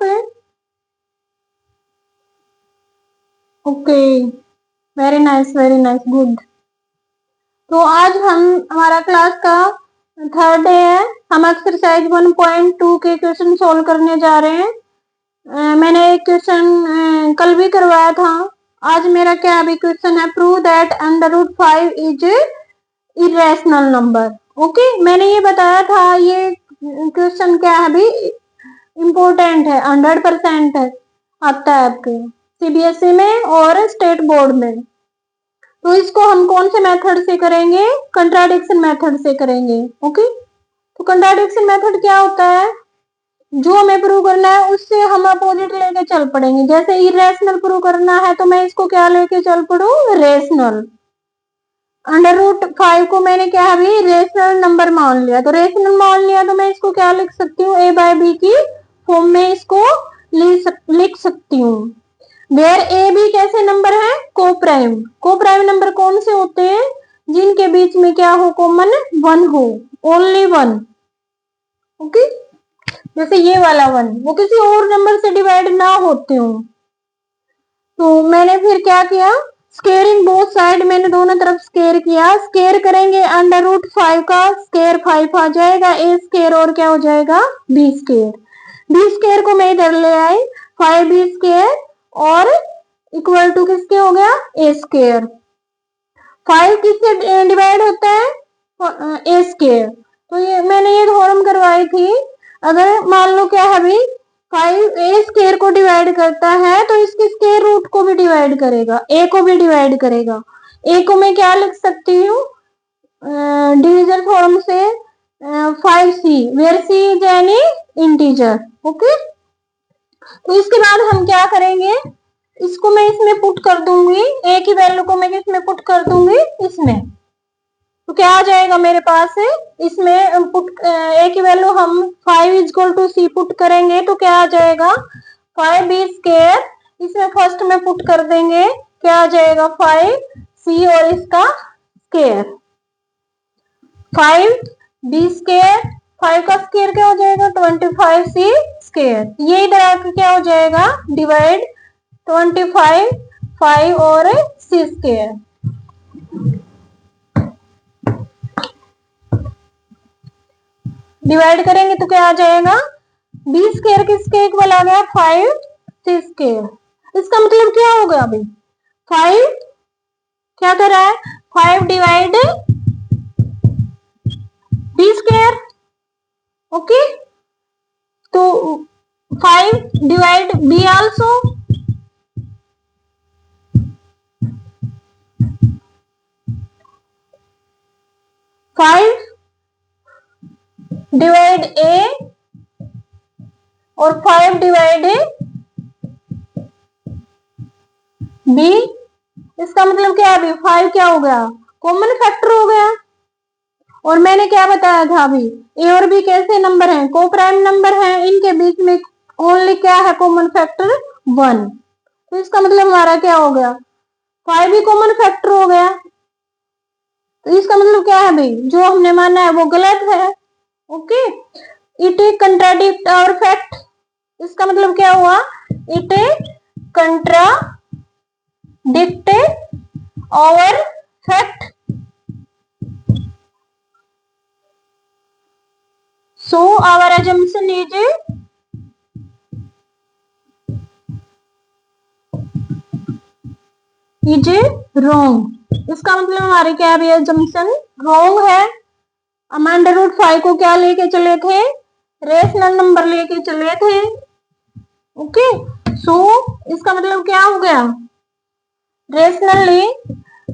पे? Okay, very nice, good. तो आज हमारा क्लास का थर्ड डे है। हम एक्सरसाइज 1.2 के क्वेश्चन सोल्व करने जा रहे हैं। मैंने एक क्वेश्चन कल भी करवाया था। आज मेरा क्या अभी क्वेश्चन है, prove that √5 is irrational number. Okay, मैंने ये बताया था, ये क्वेश्चन क्या है अभी, इम्पोर्टेंट है, 100% है, आता है आपके सीबीएसई में और स्टेट बोर्ड में। तो इसको हम कौन से मेथड से करेंगे? कंट्राडिक्शन मेथड से करेंगे। ओके, तो कंट्राडिक्शन मेथड क्या होता है? जो हमें प्रूव करना है उससे हम अपोजिट लेके चल पड़ेंगे। जैसे इरेशनल प्रूव करना है तो मैं इसको क्या लेके चल पड़ू? रेशनल। √5 को मैंने क्या अभी रेशनल नंबर मान लिया, तो रेशनल मान लिया तो मैं इसको क्या लिख सकती हूँ? a/b की फॉर्म में इसको लिख सकती हूँ। वेयर ए बी कैसे नंबर है? कोप्राइम। कोप्राइम नंबर कौन से होते हैं? जिनके बीच में क्या हो? कॉमन 1 हो, ओनली 1। ओके, जैसे ये वाला 1 वो किसी और नंबर से डिवाइड ना होते हो। तो मैंने फिर क्या किया? स्केयरिंग बोथ साइड, मैंने दोनों तरफ स्केयर किया। स्केयर करेंगे √5 का स्केयर 5 आ जाएगा, ए स्केयर और क्या हो जाएगा? B square. बी स्केयर को मैं इधर ले आई, 5b स्केयर और इक्वल टू किसके हो गया? ए स्केयर। 5 किससे डिवाइड होता है? ए स्केयर। तो ये मैंने ये थ्योरम करवाई थी। अगर मान लो क्या है अभी 5 ए स्केयर को डिवाइड करता है तो इसके स्केयर रूट को भी डिवाइड करेगा, ए को भी डिवाइड करेगा। ए को मैं क्या लिख सकती हूँ डिविजन थ्योरम से? 5c, where c is any integer. Okay, तो इसके बाद हम क्या करेंगे? इसको मैं इसमें पुट कर दूंगी, ए की वैल्यू को मैं किसमें पुट कर दूंगी? इसमें। तो क्या आ जाएगा मेरे पास है? इसमें पुट ए की वैल्यू हम 5 = c पुट करेंगे तो क्या आ जाएगा? 5b स्केयर, इसमें फर्स्ट में पुट कर देंगे, क्या आ जाएगा? 5c और इसका स्केयर 5b स्केयर, 5 का स्केयर क्या हो जाएगा? 25c square. ये इधर आके क्या हो जाएगा? डिवाइड 25 5 और c स्केयर। डिवाइड करेंगे तो क्या आ जाएगा? बी स्केयर किसके इक्वल आ गया? 5c square. इसका मतलब क्या होगा? अभी 5 क्या कर रहा है? 5 डिवाइड बी स्केयर। ओके, तो 5 divide B also. Five divide A और 5 डिवाइड बी। इसका मतलब क्या है? अभी 5 क्या हो गया? कॉमन फैक्टर हो गया। और मैंने क्या बताया था अभी, ए और बी कैसे नंबर हैं? कोप्राइम नंबर हैं, इनके बीच में ओनली क्या है? Common factor 1। तो इसका मतलब हमारा क्या हो गया? 5 भी कॉमन फैक्टर हो गया। तो इसका मतलब क्या है भाई? जो हमने माना है वो गलत है। Okay, it contradict our fact. इसका मतलब क्या हुआ? It contradict our fact. So our assumption is wrong। इसका मतलब हमारी क्या है? assumption wrong है। हम √5 को क्या लेके चले थे? रेशनल नंबर लेके चले थे। ओके, सो इसका मतलब क्या हो गया? Rationally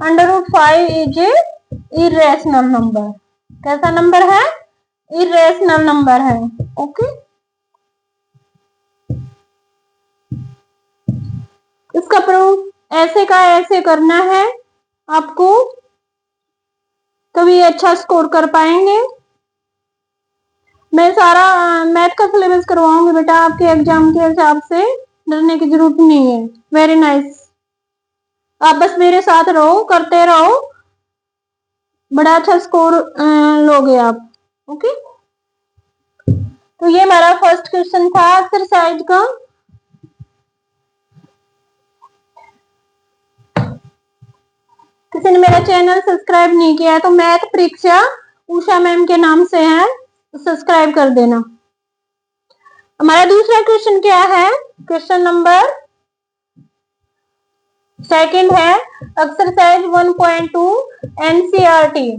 √5 is irrational number. कैसा नंबर है? इरेशनल नंबर है। ओके, इसका प्रूफ ऐसे का ऐसे करना है आपको, तभी अच्छा स्कोर कर पाएंगे। मैं सारा मैथ का सिलेबस करवाऊंगी बेटा आपके एग्जाम के हिसाब से, डरने की जरूरत नहीं है। वेरी नाइस, आप बस मेरे साथ रहो, करते रहो, बड़ा अच्छा स्कोर लोगे आप। ओके, तो ये हमारा फर्स्ट क्वेश्चन था एक्सरसाइज का। किसी ने मेरा चैनल सब्सक्राइब नहीं किया है तो मैथ परीक्षा उषा मैम के नाम से है, सब्सक्राइब कर देना। हमारा दूसरा क्वेश्चन क्या है, क्वेश्चन नंबर सेकंड है एक्सरसाइज 1.2 एनसीईआरटी।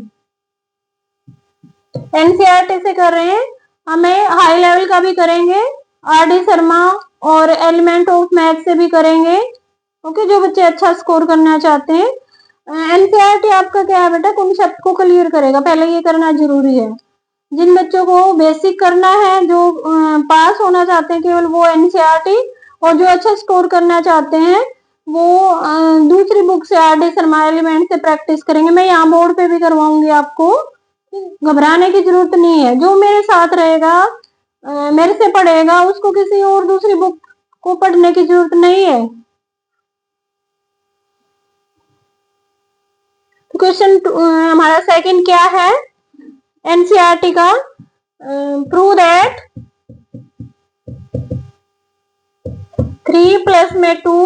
एनसीईआरटी से कर रहे हैं, हमें हाई लेवल का भी करेंगे, आर.डी. शर्मा और एलिमेंट ऑफ मैथ से भी करेंगे। ओके, जो बच्चे अच्छा स्कोर करना चाहते हैं। एनसीईआरटी आपका क्या है बेटा, कॉन्सेप्ट को क्लियर करेगा, पहले ये करना जरूरी है। जिन बच्चों को बेसिक करना है, जो पास होना चाहते हैं केवल, वो एनसीईआरटी, और जो अच्छा स्कोर करना चाहते हैं वो दूसरी बुक से आर.डी. शर्मा एलिमेंट से प्रैक्टिस करेंगे। मैं यहाँ बोर्ड पे भी करवाऊंगी आपको, घबराने की जरूरत नहीं है। जो मेरे साथ रहेगा, मेरे से पढ़ेगा, उसको किसी और दूसरी बुक को पढ़ने की जरूरत नहीं है। क्वेश्चन हमारा सेकंड क्या है एनसीईआरटी का, प्रूव दैट 3 प्लस में 2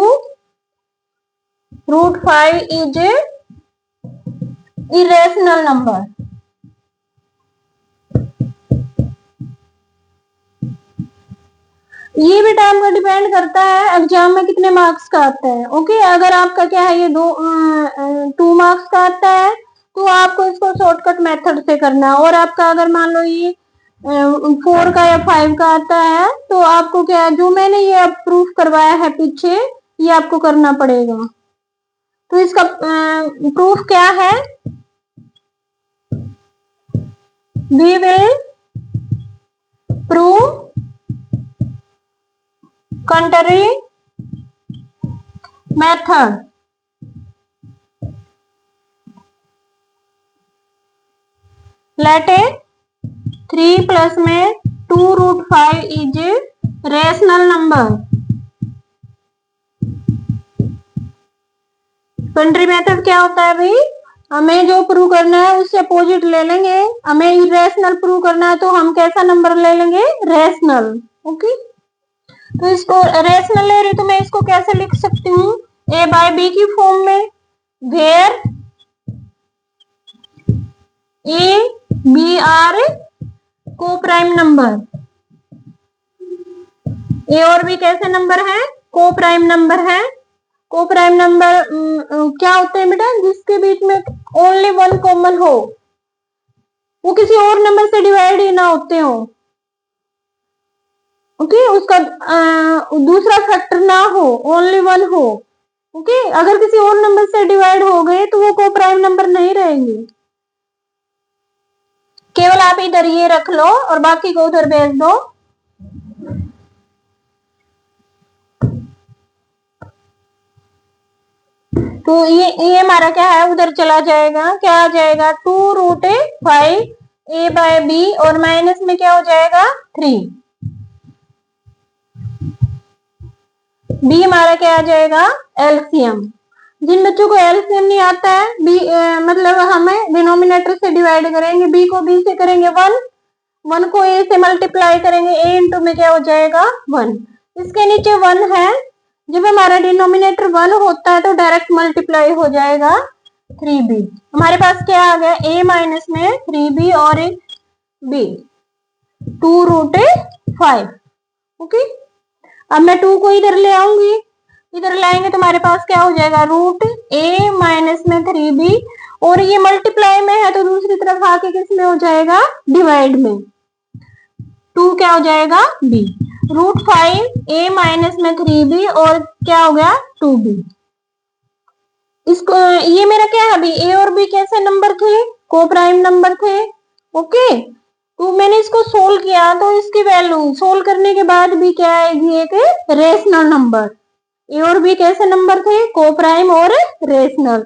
√5 इज इरेशनल नंबर। ये भी टाइम का डिपेंड करता है एग्जाम में कितने मार्क्स का आता है। ओके, अगर आपका क्या है ये 2 मार्क्स का आता है तो आपको इसको शॉर्टकट मेथड से करना है, और आपका अगर मान लो ये 4 का या 5 का आता है तो आपको क्या है, जो मैंने ये प्रूफ करवाया है पीछे, ये आपको करना पड़ेगा। तो इसका प्रूफ क्या है, we will prove contrary method। Let a 3 plus में 2 √5 is rational number. Contrary method क्या होता है भाई, हमें जो प्रूव करना है उससे अपोजिट ले लेंगे। हमें इरेशनल प्रूव करना है तो हम कैसा नंबर ले लेंगे, रेशनल। ओके, तो इसको रेशनल ले रही तो मैं इसको कैसे लिख सकती हूँ, ए बाय बी की फॉर्म में, where A B are coprime number. ए और बी कैसे नंबर है, को प्राइम नंबर है। को प्राइम नंबर क्या होते हैं बेटा, जिसके बीच में ओनली 1 कॉमन हो, वो किसी और नंबर से डिवाइड ही ना होते हो। ओके, उसका दूसरा फैक्टर ना हो, ओनली 1 हो। ओके, अगर किसी और नंबर से डिवाइड हो गए तो वो को प्राइम नंबर नहीं रहेंगे। केवल आप इधर ये रख लो और बाकी को उधर भेज दो। तो ये हमारा क्या है, उधर चला जाएगा, क्या आ जाएगा 2 √5 ए बाय बी, और माइनस में क्या हो जाएगा 3। बी हमारा क्या आ जाएगा, एलसीएम। जिन बच्चों को एलसीएम नहीं आता है, बी मतलब हमें डिनोमिनेटर से डिवाइड करेंगे, बी को बी से करेंगे 1 को ए से मल्टीप्लाई करेंगे, ए इंटू में क्या हो जाएगा 1। इसके नीचे 1 है, जब हमारा डिनोमिनेटर 1 होता है तो डायरेक्ट मल्टीप्लाई हो जाएगा 3b। हमारे पास क्या आ गया, a माइनस में 3b और b 2 √5। ओके, अब मैं 2 को इधर ले आऊंगी, इधर लाएंगे तो हमारे पास क्या हो जाएगा, √a माइनस में 3b, और ये मल्टीप्लाई में है तो दूसरी तरफ आके किस में हो जाएगा, डिवाइड में। 2 क्या हो जाएगा b, √5 a माइनस में 3b, और क्या हो गया 2b। इसको ये मेरा क्या है अभी, a और b कैसे नंबर थे, को प्राइम नंबर थे। ओके, तो मैंने इसको सोल्व किया तो इसकी वैल्यू सोल्व करने के बाद भी क्या आएगी, एक रेशनल नंबर। ए और बी कैसे नंबर थे, को प्राइम और रेशनल।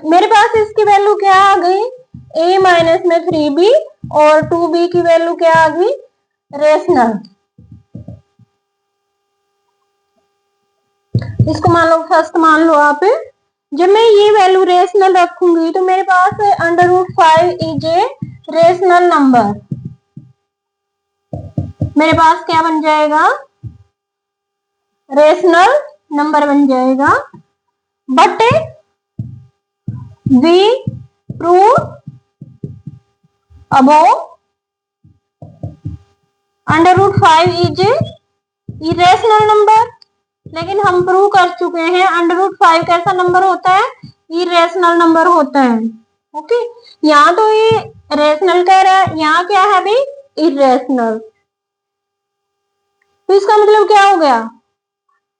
मेरे पास इसकी वैल्यू क्या आ गई, a माइनस में 3b, और 2b की वैल्यू क्या आ गई, रेशनल। इसको मान लो फर्स्ट मान लो आप, जब मैं ये वैल्यू रेशनल रखूंगी तो मेरे पास √5 इज ए रेशनल नंबर। मेरे पास क्या बन जाएगा, रेशनल नंबर बन जाएगा। But we prove above √5 is irrational number. लेकिन हम प्रूव कर चुके हैं √5 कैसा नंबर होता है, इरेशनल नंबर होता है। ओके, यहाँ तो ये रेशनल कह रहा है, यहाँ क्या है भाई, इरेशनल। तो इसका मतलब क्या हो गया,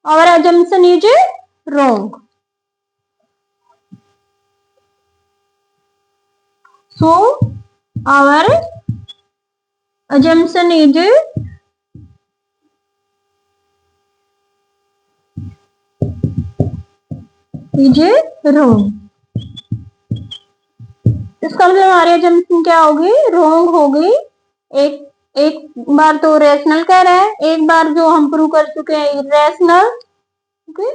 our assumption is wrong. So our assumption is wrong। इसका मतलब हमारी assumption क्या होगी, रॉन्ग होगी। एक बार तो रेशनल कह रहा है, एक बार जो हम प्रूव कर चुके हैं इरेशनल। ओके,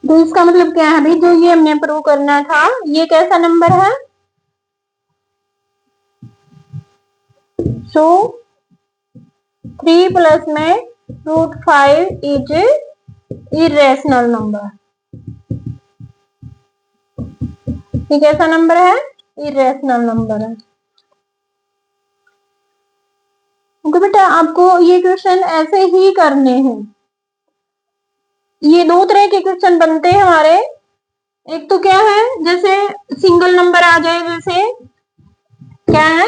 तो इसका मतलब क्या है भाई, जो ये हमने प्रूव करना था, ये कैसा नंबर है। सो 3 प्लस में √5 इज इरेशनल नंबर। ये कैसा नंबर है, इरेशनल नंबर है। ओके बेटा, आपको ये क्वेश्चन ऐसे ही करने हैं। ये दो तरह के क्वेश्चन बनते हैं हमारे। एक तो क्या है, जैसे सिंगल नंबर आ जाए, जैसे क्या है,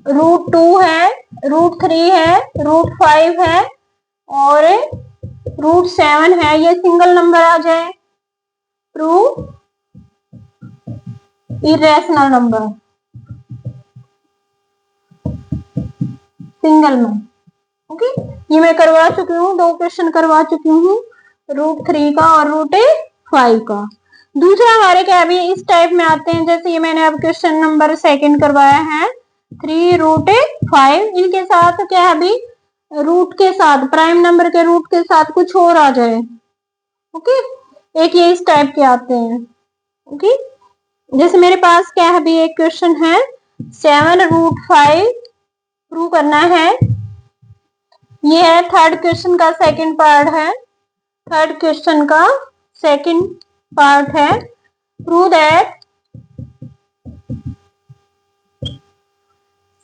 √2 है, √3 है, √5 है और √7 है, ये सिंगल नंबर आ जाए, प्रूव इरेशनल नंबर सिंगल में। ओके, ये मैं करवा चुकी हूँ, दो क्वेश्चन करवा चुकी हूँ, √3 का और √5 का। दूसरा हमारे क्या भी इस टाइप में आते हैं, जैसे ये मैंने अब क्वेश्चन नंबर 2 करवाया है, 3√5, इनके साथ क्या है भी, रूट के साथ, प्राइम नंबर के रूट के साथ कुछ और आ जाए। ओके, एक ये इस टाइप के आते हैं। ओके, जैसे मेरे पास क्या है भी, एक क्वेश्चन है 7√5 प्रूव करना है। ये है थर्ड क्वेश्चन का सेकंड पार्ट है, थर्ड क्वेश्चन का सेकंड पार्ट है, prove that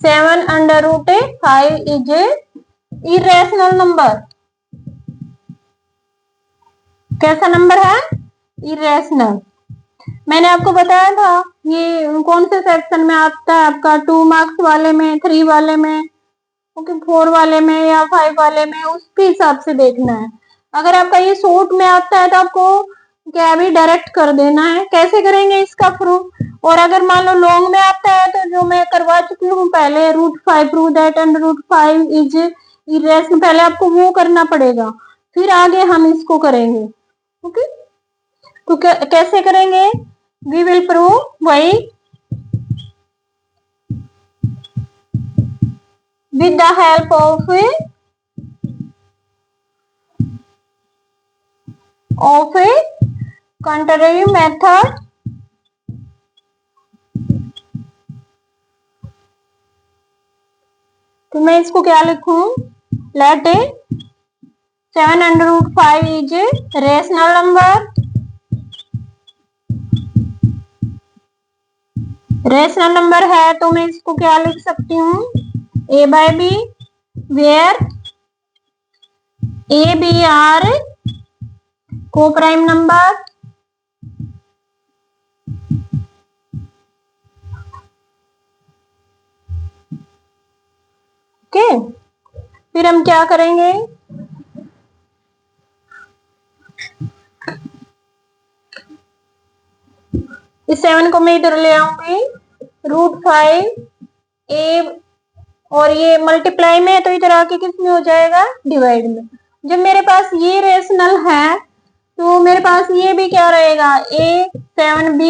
7√5 is a irrational number. कैसा नंबर है, इरेशनल। मैंने आपको बताया था ये कौन से सेक्शन में आता है, आपका 2 मार्क्स वाले में, 3 वाले में, ओके, 4 वाले में या 5 वाले में, उसके हिसाब से देखना है। अगर आपका ये शॉर्ट में आता है तो आपको क्या भी डायरेक्ट कर देना है। कैसे करेंगे इसका प्रूफ, और अगर मान लो लॉन्ग में आता है तो जो मैं करवा चुकी हूँ पहले, √5 प्रूव दैट √5 इज इरेशनल, पहले आपको वो करना पड़ेगा, फिर आगे हम इसको करेंगे। ओके, तो कैसे करेंगे, वी विल प्रूव वही with the help of a contrary method। तो मैं इसको क्या लिखूं, let 7√5 is rational number. Rational number है तो मैं इसको क्या लिख सकती हूँ, a/b, where a b are coprime number. Okay, फिर हम क्या करेंगे, इस 7 को मैं इधर ले आऊंगी, √5 a, और ये मल्टीप्लाई में है तो इधर आके किस में हो जाएगा, डिवाइड में। जब मेरे पास ये रेशनल है तो मेरे पास ये भी क्या रहेगा, a7b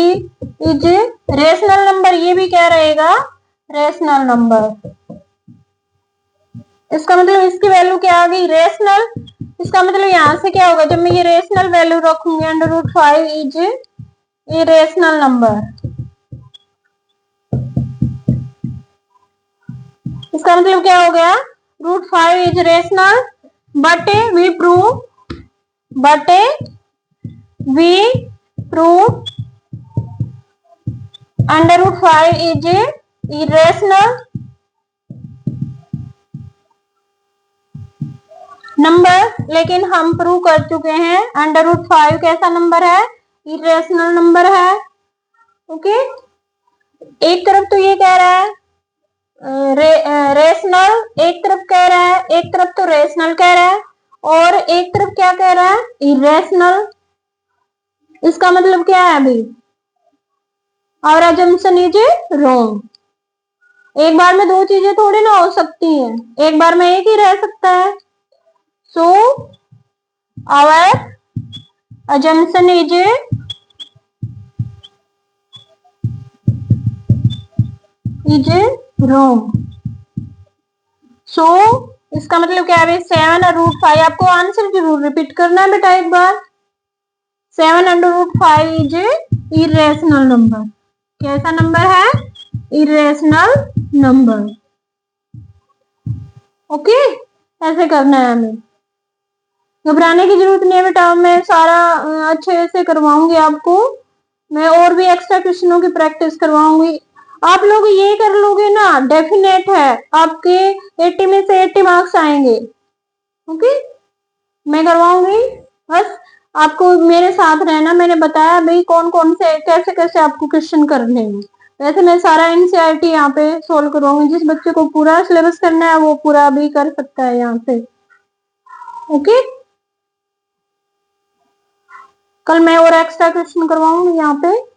इज रेशनल नंबर, ये भी क्या रहेगा, रेशनल नंबर। इसका मतलब इसकी वैल्यू क्या आ गई, रेशनल। इसका मतलब यहां से क्या होगा, जब मैं ये रेशनल वैल्यू रखूंगी, √5 इज इरेशनल नंबर। इसका मतलब क्या हो गया, √5 is rational, but we prove √5 is irrational number, लेकिन हम प्रूव कर चुके हैं √5 कैसा नंबर है, इरेशनल नंबर है। ओके, एक तरफ तो ये कह रहा है रेशनल, एक तरफ कह रहा है, एक तरफ तो रेशनल कह रहा है और एक तरफ क्या कह रहा है, इरेशनल। इसका मतलब क्या है अभी, और अजम्पशन इज रॉन्ग। एक बार में दो चीजें थोड़ी ना हो सकती हैं, एक बार में एक ही रह सकता है। So our assumption is wrong। सो इसका मतलब क्या है, 7 और √5, आपको आंसर जरूर रिपीट करना है बेटा एक बार। 7 अंडर √5 इज इरेशनल नंबर। कैसा नंबर है, इरेशनल नंबर। ओके, ऐसे करना है हमें, घबराने की जरूरत नहीं है बेटा, मैं सारा अच्छे से करवाऊंगी आपको। मैं और भी एक्स्ट्रा क्वेश्चनों की प्रैक्टिस करवाऊंगी, आप लोग ये कर लोगे ना, डेफिनेट है आपके 80 में से 80 मार्क्स आएंगे। ओके, मैं करवाऊंगी, बस आपको मेरे साथ रहना। मैंने बताया भाई कौन कौन से कैसे कैसे आपको क्वेश्चन करने हैं। वैसे मैं सारा एनसीईआरटी यहाँ पे सोल्व करवाऊंगी, जिस बच्चे को पूरा सिलेबस करना है वो पूरा भी कर सकता है यहाँ से। ओके, कल मैं और एक्स्ट्रा क्वेश्चन करवाऊंगी यहाँ पे।